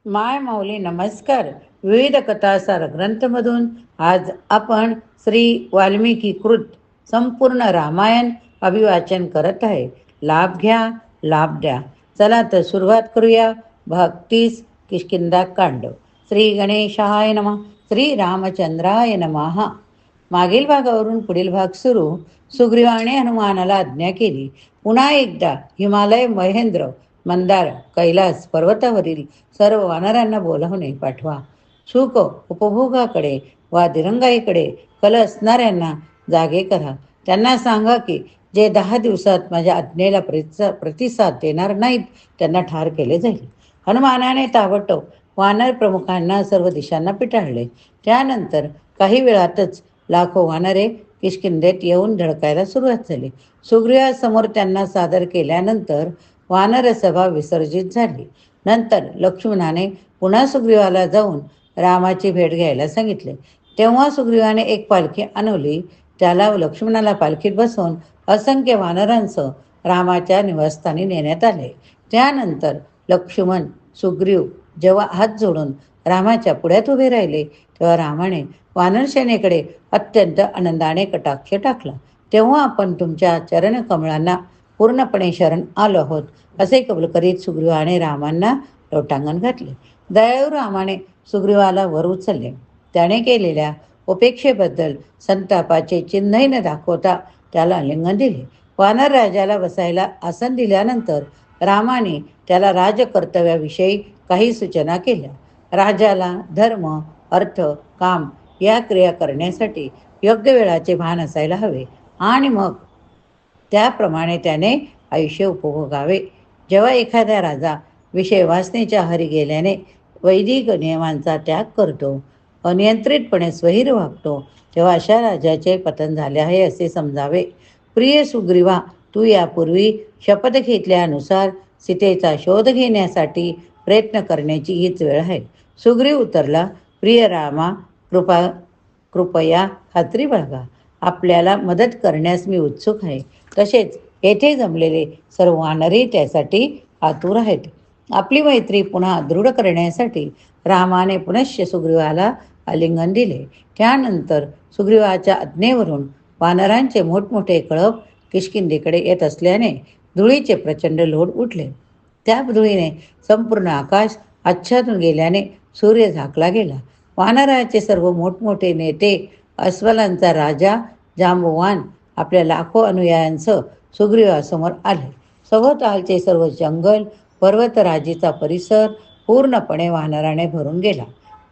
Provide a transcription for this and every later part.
माय माऊली नमस्कार. विविध कथासार ग्रंथमधून आज आपण श्री वाल्मिकी कृत संपूर्ण रामायण अभिवाचन करत आहे. लाभ घ्या, लाभ द्या. चला तर सुरुवात करूया. भाग 30 किष्किंधा कांड. श्री गणेशाय नमः. श्री रामचंद्राय नमः. मागील भागावरून पुढील भाग सुरू. सुग्रीवाने हनुमानाला आज्ञा केली. पुन्हा एकदा हिमालय, महेंद्र, मंदार, कैलास पर्वतावरील सर्व वानरांना बोलावणे पाठवा. सुख उपभोगाकडे वा दिरंगाईकडे कल असणाऱ्यांना जागे करा. त्यांना सांगा की जे 10 दिवसात माझ्या आज्ञेला प्रतिसाद देणार नाहीत त्यांना ठार केले जाईल. हनुमानाने ताबडतोब वानर प्रमुखांना सर्व दिशांना पिटाळले. त्यानंतर काही वेळातच लाखो वानरे किष्किंधेत येऊन धडकायला सुरुवात झाली. सुग्रीवासमोर त्यांना सादर केल्यानंतर वानरसभा विसर्जित झाली. नंतर लक्ष्मणाने पुन्हा सुग्रीवाला जाऊन रामाची भेट घ्यायला सांगितले. तेव्हा सुग्रीवाने एक पालखी आणवली. त्याला लक्ष्मणाला पालखीत बसवून असंख्य वानरांसह रामाच्या निवासस्थानी नेण्यात आले. त्यानंतर लक्ष्मण सुग्रीव जेव्हा हात जोडून रामाच्या पुढ्यात उभे राहिले तेव्हा रामाने वानरसेनेकडे अत्यंत आनंदाने कटाक्ष टाकला. तेव्हा आपण तुमच्या चरणकमळांना पूर्णपणे शरण आलो आहोत असे कबूल करीत सुग्रीवाने रामांना लोटांगण घातले. दयाळू रामाने सुग्रीवाला वर उचलले. त्याने केलेल्या उपेक्षेबद्दल संतापाचे चिन्हही न दाखवता त्याला आलिंगन दिले. वानर राजाला बसायला आसन दिल्यानंतर रामाने त्याला राजकर्तव्याविषयी काही सूचना केल्या. राजाला धर्म, अर्थ, काम या क्रिया करण्यासाठी योग्य वेळाचे भान असायला हवे आणि मग त्याप्रमाणे त्याने आयुष्य उपभोगावे. जेव्हा एखादा राजा विषय वासनेच्या आहारी गेल्याने वैदिक नियमांचा त्याग करतो, अनियंत्रितपणे स्वहिर वागतो, तेव्हा अशा राजाचे पतन झाले आहे असे समजावे. प्रिय सुग्रीवा, तू यापूर्वी शपथ घेतल्यानुसार सीतेचा शोध घेण्यासाठी प्रयत्न करण्याची हीच वेळ आहे. सुग्रीव उतरला. प्रिय रामा, कृपया खात्री बाळगा. आपल्याला मदत करण्यास मी उत्सुक आहे. तसेच येथे जमलेले सर्व वानरही त्यासाठी आतुर आहेत. आपली मैत्री पुन्हा दृढ करण्यासाठी रामाने पुनश्च सुग्रीवाला आलिंगन दिले. त्यानंतर सुग्रीवाच्या आज्ञेवरून वानरांचे मोठमोठे कळप किष्किंधेकडे येत असल्याने धुळीचे प्रचंड लोट उठले. त्या धुळीने संपूर्ण आकाश आच्छादून गेल्याने सूर्य झाकला गेला. वानराचे सर्व मोठमोठे नेते, अस्वलांचा राजा जांबवान आपल्या लाखो अनुयायांसह सुग्रीवासमोर आले. सभोवतालचे सर्व जंगल, पर्वतराजीचा परिसर पूर्णपणे वानराने भरून गेला.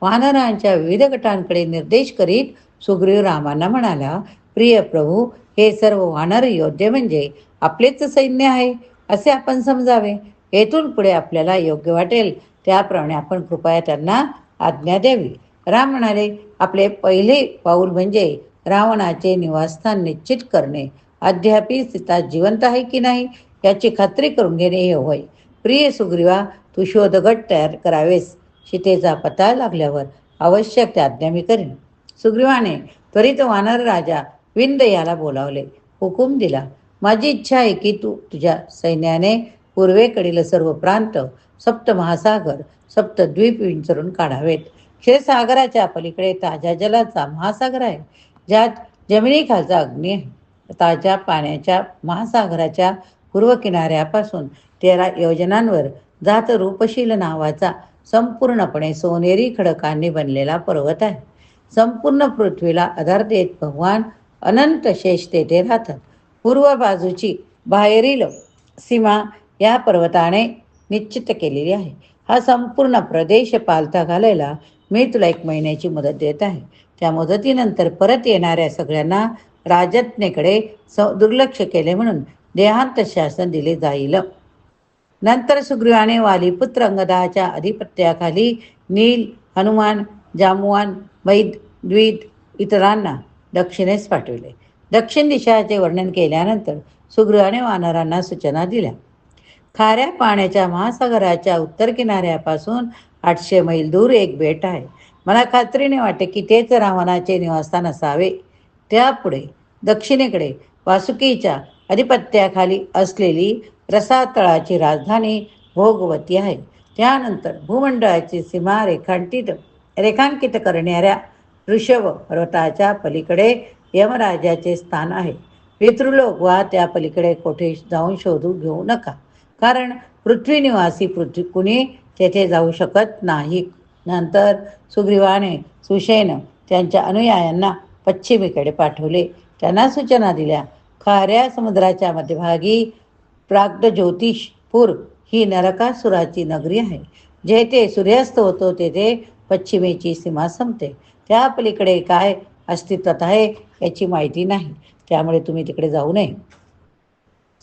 वानरांच्या विविध गटांकडे निर्देश करीत सुग्रीव रामांना म्हणाला, प्रिय प्रभू, हे सर्व वानर योद्धे म्हणजे आपलेच सैन्य आहे असे आपण समजावे. येथून पुढे आपल्याला योग्य वाटेल त्याप्रमाणे आपण कृपया त्यांना आज्ञा द्यावी. राम म्हणाले, आपले पहिले पाऊल म्हणजे रावणाचे निवासस्थान निश्चित करणे. अद्यापि सीता जिवंत आहे की नाही याची खात्री करून घेणे हे होय. प्रिय सुग्रीवा, तू शोधगट तयार करावेस. सीतेचा पत्ता लागल्यावर आवश्यक त्या आज्ञा मी करेन. सुग्रीवाने त्वरित वानर राजा विंद याला बोलावले. हुकूम दिला, माझी इच्छा आहे की तू तुझ्या सैन्याने पूर्वेकडील सर्व प्रांत, सप्त महासागर, सप्तद्वीप विंचरून काढावेत. क्षीरसागराच्या पलीकडे ताज्या जलाचा महासागर आहे, ज्यात जमिनीखालचा अग्नी आहे. ताज्या पाण्याच्या महासागराच्या पूर्व किनाऱ्यापासून 13 योजनांवर जात रूपशील नावाचा संपूर्णपणे सोनेरी खडकांनी बनलेला पर्वत आहे. संपूर्ण पृथ्वीला आधार देत भगवान अनंत शेष तेथे राहतात. पूर्व बाजूची बाहेरील सीमा या पर्वताने निश्चित केलेली आहे. हा संपूर्ण प्रदेश पालथा घालायला मी तुला 1 महिन्याची मुदत देत आहे. त्या मुदतीनंतर परत येणाऱ्या सगळ्यांना राजत्नेकडे दुर्लक्ष केले म्हणून देहांत शासन दिले जाईल. नंतर सुग्रीवाने वालीपुत्र अंगदाच्या अधिपत्याखाली नील, हनुमान, जांबवान, मैद, द्विज इतरांना दक्षिणेस पाठविले. दक्षिण दिशाचे वर्णन केल्यानंतर सुग्रीवाने वानरांना सूचना दिल्या. खाऱ्या पाण्याच्या महासागराच्या उत्तर किनाऱ्यापासून 800 मैल दूर एक बेट आहे. मला खात्रीने वाटते की तेच रावणाचे निवासस्थान असावे. त्यापुढे दक्षिणेकडे वासुकीच्या अधिपत्याखाली असलेली रसातळाची राजधानी भोगवती आहे. त्यानंतर भूमंडळाची सीमा रेखांकित करणाऱ्या ऋषभ पर्वताच्या पलीकडे यमराजाचे स्थान आहे. पितृलोक वा त्या पलीकडे कोठे जाऊन शोधू घेऊ नका, कारण पृथ्वी निवासी कुणी तेथे जाऊ शकत नाही. नंतर सुग्रीवाने सुषेण त्यांच्या अनुयायांना पश्चिमेकडे पाठवले. त्यांना सूचना दिल्या, खाऱ्या समुद्राच्या मध्यभागी प्राग्ज्योतिषपूर ही नरकासुराची नगरी आहे. जेथे सूर्यास्त होतो तेथे पश्चिमेची सीमा संपते. त्या पलीकडे काय अस्तित्वात आहे याची माहिती नाही, त्यामुळे तुम्ही तिकडे जाऊ नये.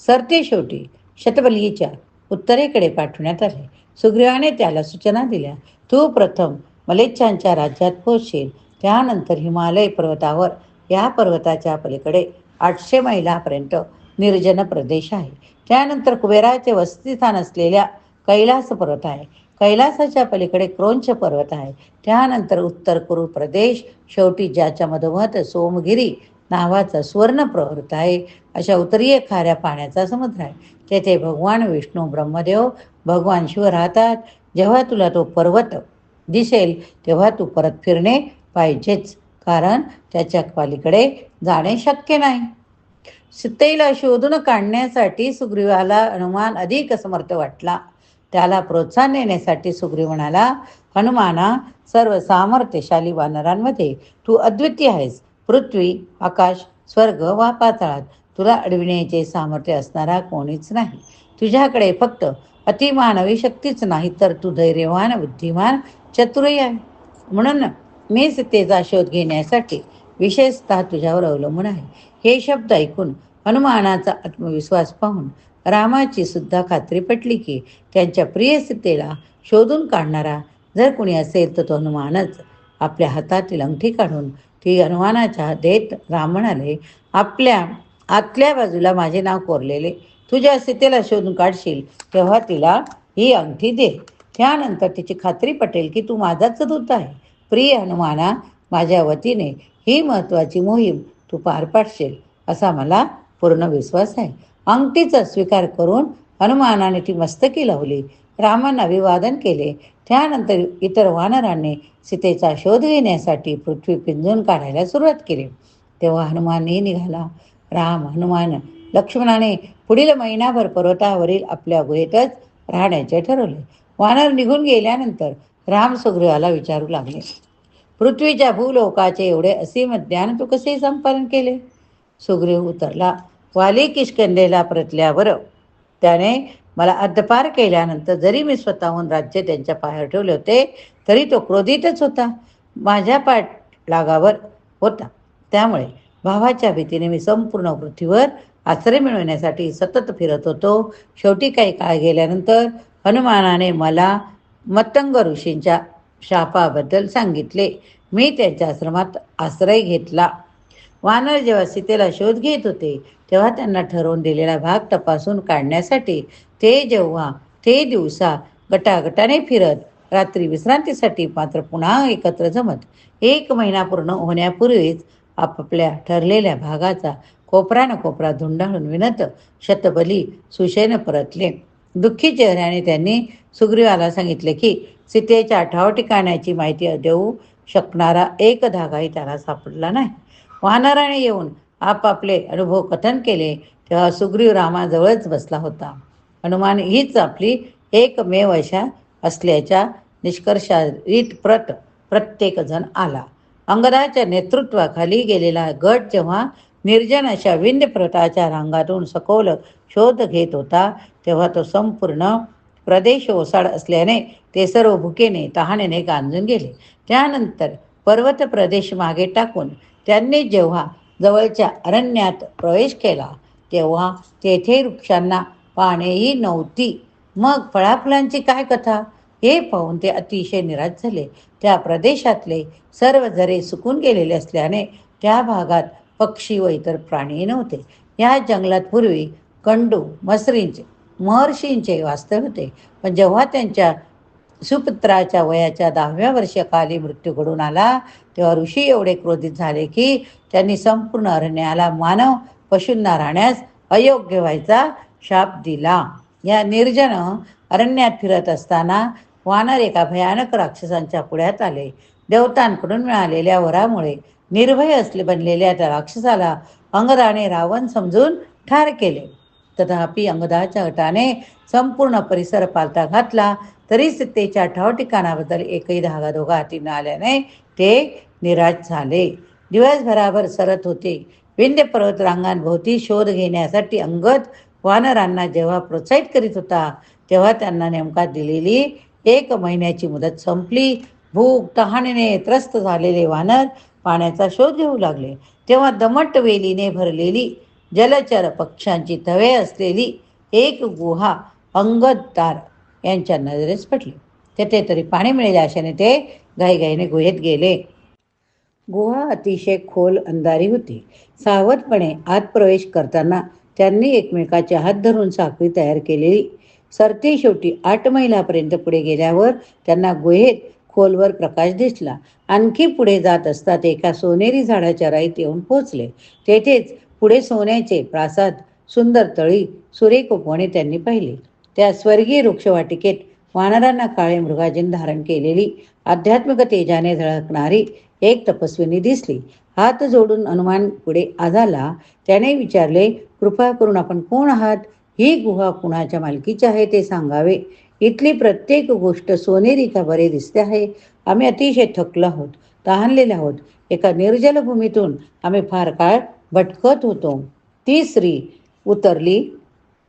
सरते शेवटी शतबलीच्या उत्तरेकडे पाठवण्यात आले. सुग्रीवाने त्याला सूचना दिल्या, तू प्रथम मलेच्छांच्या राज्यात पोहोचशील, त्यानंतर हिमालय पर्वतावर, या पर्वताच्या पलीकडे 800 मैलापर्यंत निर्जन प्रदेश आहे. त्यानंतर कुबेराचे वसतिस्थान असलेल्या कैलास पर्वत आहे. कैलासाच्या पलीकडे क्रोंच पर्वत आहे. त्यानंतर उत्तर कुरु प्रदेश, शेवटी ज्याच्या मधोमध सोमगिरी नावाचा सुवर्ण पर्वत आहे. अशा उत्तरीय खाऱ्या पाण्याचा समुद्र आहे. तेथे भगवान विष्णू, ब्रह्मदेव, भगवान शिव राहतात. जेव्हा तुला तो पर्वत दिसेल तेव्हा तू परत फिरणे पाहिजेच, कारण त्याच्या पलीकडे जाणे शक्य नाही. सीतेला शोधून काढण्यासाठी सुग्रीवाला हनुमान अधिक समर्थ वाटला. त्याला प्रोत्साहन देण्यासाठी सुग्रीव म्हणाला, हनुमाना, सर्व सामर्थ्यशाली वानरांमध्ये तू अद्वितीय आहेस. पृथ्वी, आकाश, स्वर्ग वा पाताळात तुला अडविण्याचे सामर्थ्य असणारा कोणीच नाही. तुझ्याकडे फक्त अतिमानवी शक्तीच नाही, तर तू धैर्यवान, बुद्धिमान, चतुरही आहे. म्हणून मी सीतेचा शोध घेण्यासाठी विशेषतः तुझ्यावर अवलंबून आहे. हे शब्द ऐकून हनुमानाचा आत्मविश्वास पाहून रामाची सुद्धा खात्री पटली की त्यांच्या प्रिय सीतेला शोधून काढणारा जर कोणी असेल तर तो हनुमानच. आपल्या हातातील अंगठी काढून ती हनुमानाच्या देत राम म्हणाले, आपल्या आतल्या बाजूला माझे नाव कोरलेले तुझ्या सीतेला शोधून काढशील तेव्हा तिला ही अंगठी दे. त्यानंतर तिची खात्री पटेल की तू माझाच दूत आहे. प्रिय हनुमाना, माझ्या वतीने ही महत्त्वाची मोहीम तू पार पाडशील असा मला पूर्ण विश्वास आहे. अंगठीचा स्वीकार करून हनुमानाने ती मस्तकी लावली. रामांना अभिवादन केले. त्यानंतर इतर वानरांनी सीतेचा शोध घेण्यासाठी पृथ्वी पिंजून काढायला सुरुवात केली. तेव्हा हनुमानही निघाला. राम, हनुमान, लक्ष्मणाने पुढील महिनाभर पर्वतावरील आपल्या गुहेतच राहण्याचे ठरवले. वानर निघून गेल्यानंतर राम सुग्रीवाला विचारू लागले, पृथ्वीच्या भूलोकाचे एवढे असीम ज्ञान तू कसे संपादन केले? सुग्रीव उत्तरला, वाली किष्किंधेला परतल्यावर त्याने मला हद्दपार केल्यानंतर जरी मी स्वतःहून राज्य त्यांच्या पायावर ठेवले होते तरी तो क्रोधितच होता, माझ्या पाठलागावर होता. त्यामुळे भावाच्या भीतीने मी संपूर्ण पृथ्वीवर आश्रय मिळवण्यासाठी सतत फिरत होतो. शेवटी काही काळ गेल्यानंतर हनुमानाने मला मतंग ऋषींच्या शापाबद्दल सांगितले. मी त्यांच्या आश्रमात आश्रय घेतला. वानर जेव्हा सीतेला शोध घेत होते तेव्हा त्यांना ठरवून दिलेला भाग तपासून काढण्यासाठी ते दिवसा गटागटाने फिरत रात्री विश्रांतीसाठी मात्र पुन्हा एकत्र जमत. 1 महिना पूर्ण होण्यापूर्वीच आपापल्या ठरलेल्या भागाचा कोपरा न कोपरा धुंडाळून विनत शतबली सुषेण परतले. दुःखी चेहऱ्याने त्यांनी सुग्रीवाला सांगितले की सीतेच्या ठाव ठिकाण्याची माहिती देऊ शकणारा एक धागाही त्याला सापडला नाही. वानराने येऊन आपापले अनुभव कथन केले तेव्हा सुग्रीव रामाजवळच बसला होता. हनुमान हीच आपली एकमेव आशा असल्याच्या निष्कर्षात प्रत्येकजण आला. अंगदाच्या नेतृत्वाखाली गेलेला गट जेव्हा निर्जन अशा विंध्य पर्वताच्या रांगातून सखोल शोध घेत होता तेव्हा तो संपूर्ण प्रदेश ओसाड असल्याने ते सर्व भुकेने तहानेने गांजून गेले. त्यानंतर पर्वत प्रदेश मागे टाकून त्यांनी जेव्हा जवळच्या अरण्यात प्रवेश केला तेव्हा तेथे वृक्षांना पानेही नव्हती. मग फळाफुलांची काय कथा? हे पाहून ते अतिशय निराश झाले. त्या प्रदेशातले सर्व झरे सुकून गेलेले असल्याने त्या भागात पक्षी व इतर प्राणी नव्हते. या जंगलात पूर्वी कंडू महर्षींचे वास्तव्य होते, पण जेव्हा त्यांच्या सुपुत्राच्या वयाच्या 10व्या वर्षकाली मृत्यू घडून आला तेव्हा ऋषी एवढे क्रोधित झाले की त्यांनी संपूर्ण अरण्याला मानव पशूंना राहण्यास अयोग्य व्हायचा शाप दिला. या निर्जन अरण्यात फिरत असताना वानर एका भयानक राक्षसांच्या पुढ्यात आले. देवतांकडून मिळालेल्या वरामुळे निर्भय असले बनलेल्या त्या राक्षसाला अंगदाने रावण समजून ठार केले. तथापि अंगदाच्या हटाने संपूर्ण परिसर पालथा घातला, तरी सीतेच्या ठाव ठिकाणाबद्दल एकही धागाधोगा हाती न आल्याने ते निराश झाले. दिवसभराभर सरत होते. विंध्य पर्वत रांगांभोवती शोध घेण्यासाठी अंगद वानरांना जेव्हा प्रोत्साहित करीत होता, तेव्हा त्यांना नेमका दिलेली 1 महिन्याची मुदत संपली. भूक तहानेने त्रस्त झालेले वानर पाण्याचा शोध घेऊ लागले. तेव्हा दमट वेलीने भरलेली जलचर पक्ष्यांची थवे असलेली एक गुहा अंगददार यांच्या नजरेस पडली. तेथे तरी पाणी मिळेल आशेने ते घाईघाईने गुहेत गेले. गुहा अतिशय खोल अंधारी होती. सावधपणे आत प्रवेश करताना त्यांनी एकमेकाचे हात धरून साखळी तयार केलेली. सरते शेवटी 8 मैलापर्यंत पुढे गेल्यावर त्यांना गुहेत खोलवर प्रकाश दिसला. आणखी पुढे जात असता ते एका सोनेरी झाडाच्या राईत येऊन पोहोचले. तेथेच पुढे सोन्याचे प्रासाद, सुंदर तळी, सुरेख उपवने त्यांनी पाहिली. त्या स्वर्गीय वृक्षवाटिकेत वानरांना काळे मृगाजीन धारण केलेली, आध्यात्मिक तेजाने झळकणारी एक तपस्विनी दिसली. हात जोडून हनुमान पुढे आला. त्याने विचारले, कृपा करून आपण कोण आहात? ही गुहा कुणाच्या मालकीची आहे ते सांगावे. इथली प्रत्येक गोष्ट सोनेरी का बरे दिसते आहे. आम्ही अतिशय थकलो आहोत, तहानलेले आहोत. एका निर्जल भूमीतून आम्ही फार काळ भटकत होतो. ती स्त्री उतरली,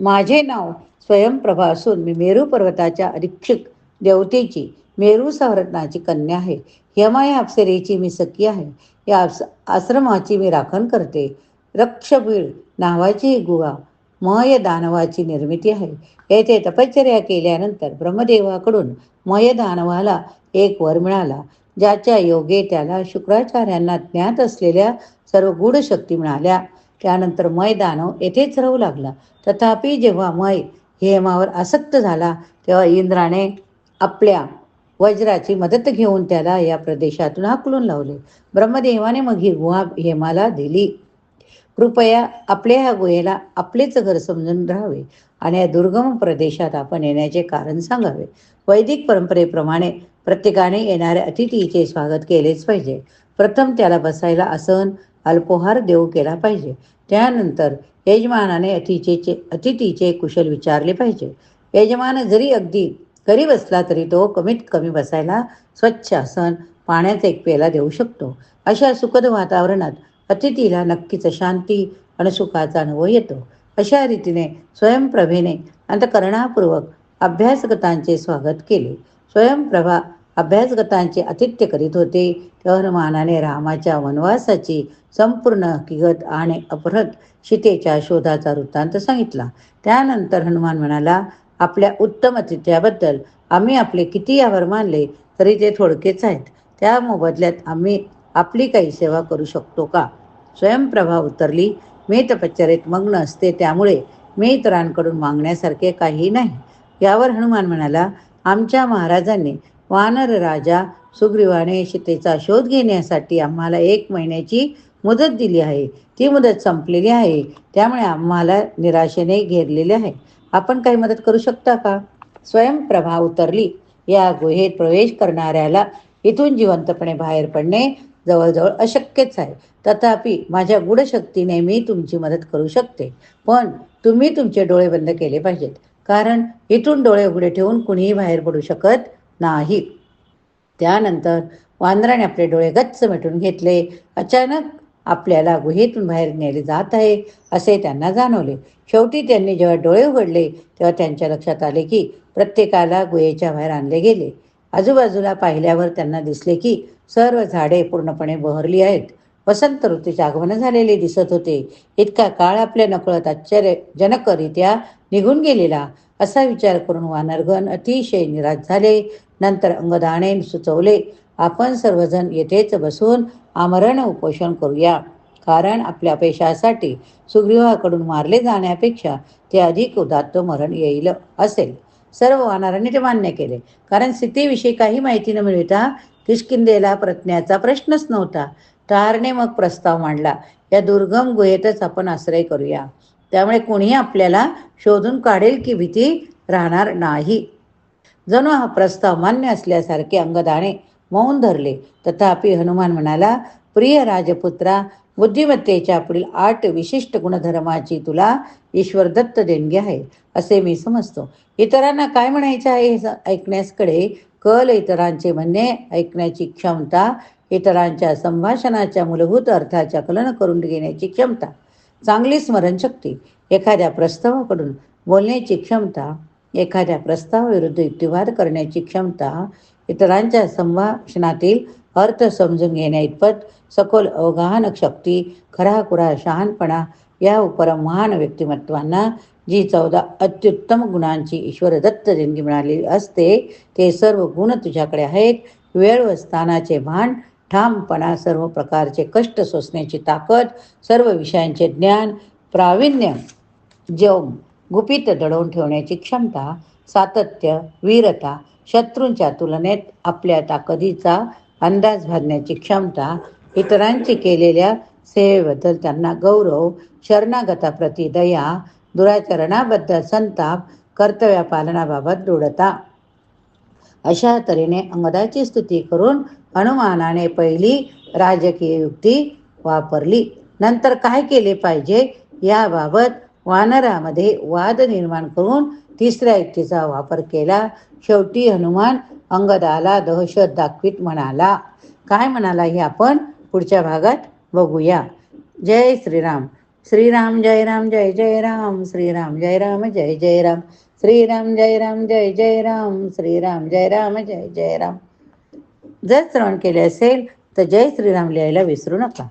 माझे नाव स्वयंप्रभा असून मी मेरू पर्वताच्या अधीक्षक देवतेची मेरू सावरत्नाची कन्या आहे. यमा या अप्सरेची मी सखी आहे. या आश्रमाची मी राखण करते. रक्षबीळ नावाची ही गुहा मय दानवाची निर्मिती आहे. येथे तपश्चर्या केल्यानंतर ब्रह्मदेवाकडून मय दानवाला एक वर मिळाला, ज्याच्या योगे त्याला शुक्राचार्यांना ज्ञात असलेल्या सर्व गूढ शक्ती मिळाल्या. त्यानंतर मय दानव येथेच राहू लागला. तथापि जेव्हा मय हेमावर आसक्त झाला, तेव्हा इंद्राने आपल्या वज्राची मदत घेऊन त्याला या प्रदेशातून हाकलून लावले. ब्रह्मदेवाने मग ही गुहा हेमाला दिली. कृपया आपल्या ह्या गुहेला आपलेच घर समजून राहावे आणि या दुर्गम प्रदेशात आपण येण्याचे कारण सांगावे. वैदिक परंपरेप्रमाणे प्रत्येकाने येणाऱ्या अतिथीचे स्वागत केलेच पाहिजे. प्रथम त्याला बसायला आसन, अल्पोहार देऊ केला पाहिजे. त्यानंतर यजमानाने अतिथीचे कुशल विचारले पाहिजे. यजमान जरी अगदी गरीब असला तरी तो कमीत कमी बसायला स्वच्छ आसन, पाण्याचा एक पेला देऊ शकतो. अशा सुखद वातावरणात अतिथीला नक्कीच शांती आणि सुखाचा अनुभव येतो. अशा रीतीने स्वयंप्रभेने अंतःकरणापूर्वक अभ्यासगतांचे स्वागत केले. स्वयंप्रभा अभ्यासगतांचे आतिथ्य करीत होते, तेव्हा हनुमानाने रामाच्या वनवासाची संपूर्ण हकीकत आणि अपहृत सीतेच्या शोधाचा वृत्तांत सांगितला. त्यानंतर हनुमान म्हणाला, आपल्या उत्तम आतिथ्याबद्दल आम्ही आपले किती आभार मानले तरी ते थोडकेच आहेत. त्या मोबदल्यात आम्ही आपली काही सेवा करू शकतो का? स्वयंप्रभा उतरली, मी तपश्चर्येत मग्न असते, त्यामुळे मी इतरांकडून मागण्यासारखे काही नाही. यावर हनुमान म्हणाला, आमच्या महाराजांनी वानर राजा सुग्रीवाने सीतेचा शोध घेण्यासाठी आम्हाला 1 महिन्याची मुदत दिली आहे. ती मुदत संपलेली आहे, त्यामुळे आम्हाला निराशेने घेरलेले आहे. आपण काही मदत करू शकता का? स्वयंप्रभा उतरली, या गुहेत प्रवेश करणाऱ्याला इथून जिवंतपणे बाहेर पडणे जवळजवळ अशक्यच आहे. तथापि माझ्या गूढशक्तीने मी तुमची मदत करू शकते, पण तुम्ही तुमचे डोळे बंद केले पाहिजेत, कारण इथून डोळे उघडे ठेवून कुणीही बाहेर पडू शकत नाही. त्यानंतर वानराने आपले डोळे गच्च मिटून घेतले. अचानक आपल्याला गुहेतून बाहेर नेले जात आहे असे त्यांना जाणवले. शेवटी त्यांनी जेव्हा डोळे उघडले, तेव्हा त्यांच्या लक्षात आले की प्रत्येकाला गुहेच्या बाहेर आणले गेले. आजूबाजूला पाहिल्यावर त्यांना दिसले की सर्व झाडे पूर्णपणे बहरली आहेत. वसंत ऋतूचे आगमन झालेले दिसत होते. इतका काळ आपल्या नकळत आश्चर्यजनकरित्या निघून गेलेला, असा विचार करून वानरगण अतिशय निराश झाले. नंतर अंगदाने सुचवले, आपण सर्वजण येथेच बसून आमरण उपोषण करूया, कारण आपल्या पेशासाठी सुग्रीवाकडून मारले जाण्यापेक्षा ते अधिक उदात्त मरण येईल असेल. सर्व वानरांनी ते मान्य केले, कारण सीतेविषयी काही माहिती न मिळता किष्किंधेला परतण्याचा प्रश्नच नव्हता. तारने मग प्रस्ताव मांडला, या दुर्गम गुहेतच आपण आश्रय करूया, त्यामुळे कोणीही आपल्याला शोधून काढेल की भीती राहणार नाही. जणू हा प्रस्ताव मान्य असल्यासारखे अंगदाने मौन धरले. तथापि हनुमान म्हणाला, प्रिय राजपुत्रा, बुद्धिमत्तेच्या पुढील 8 विशिष्ट गुणधर्माची तुला ईश्वर दत्त देणगी आहे असे मी समजतो. इतरांना काय म्हणायचे आहे हे ऐकण्याकडे कल, इतरांचे म्हणणे ऐकण्याची क्षमता, इतरांच्या संभाषणाच्या मूलभूत अर्थाच्या कलन करून घेण्याची क्षमता, चांगली स्मरणशक्ती, एखाद्या प्रस्तावाकडून बोलण्याची क्षमता, एखाद्या प्रस्तावाविरुद्ध युक्तिवाद करण्याची क्षमता, इतरांच्या संभाषणातील अर्थ समजून घेण्याइतपत सखोल अवगाहन शक्ती, खराखुरा शहाणपणा, या उपरमहान व्यक्तिमत्वांना जी 14 अत्युत्तम गुणांची ईश्वर दत्त देणगी मिळालेली असते, ते सर्व गुण तुझ्याकडे आहेत. वेळ व स्थानाचे भान, ठामपणा, सर्व प्रकारचे कष्ट सोसण्याची ताकद, सर्व विषयांचे ज्ञान, प्रावीण्य, जग गुपित दडवून ठेवण्याची क्षमता, सातत्य, वीरता, शत्रूंच्या तुलनेत आपल्या ताकदीचा अंदाज बांधण्याची क्षमता, इतरांची केलेल्या सेवेबद्दल त्यांना गौरव, शरणागताप्रती दया, दुराचरणाबद्दल संताप, कर्तव्यपालनाबाबत दृढता. अशा तऱ्हेने अंगदाची स्तुती करून हनुमानाने पहिली राजकीय युक्ती वापरली. नंतर काय केले पाहिजे याबाबत वानरामध्ये वाद निर्माण करून तिसऱ्या युक्तीचा वापर केला. शेवटी हनुमान अंगदाला दहशत दाखवीत म्हणाला. काय म्हणाला हे आपण पुढच्या भागात बघूया. जय श्रीराम. श्रीराम जय राम जय जय राम. श्रीराम जय राम जय जय राम. श्रीराम जय राम जय जय राम. श्रीराम जय राम जय जय राम. जर श्रवण केले असेल तर जय श्रीराम लिहायला विसरू नका.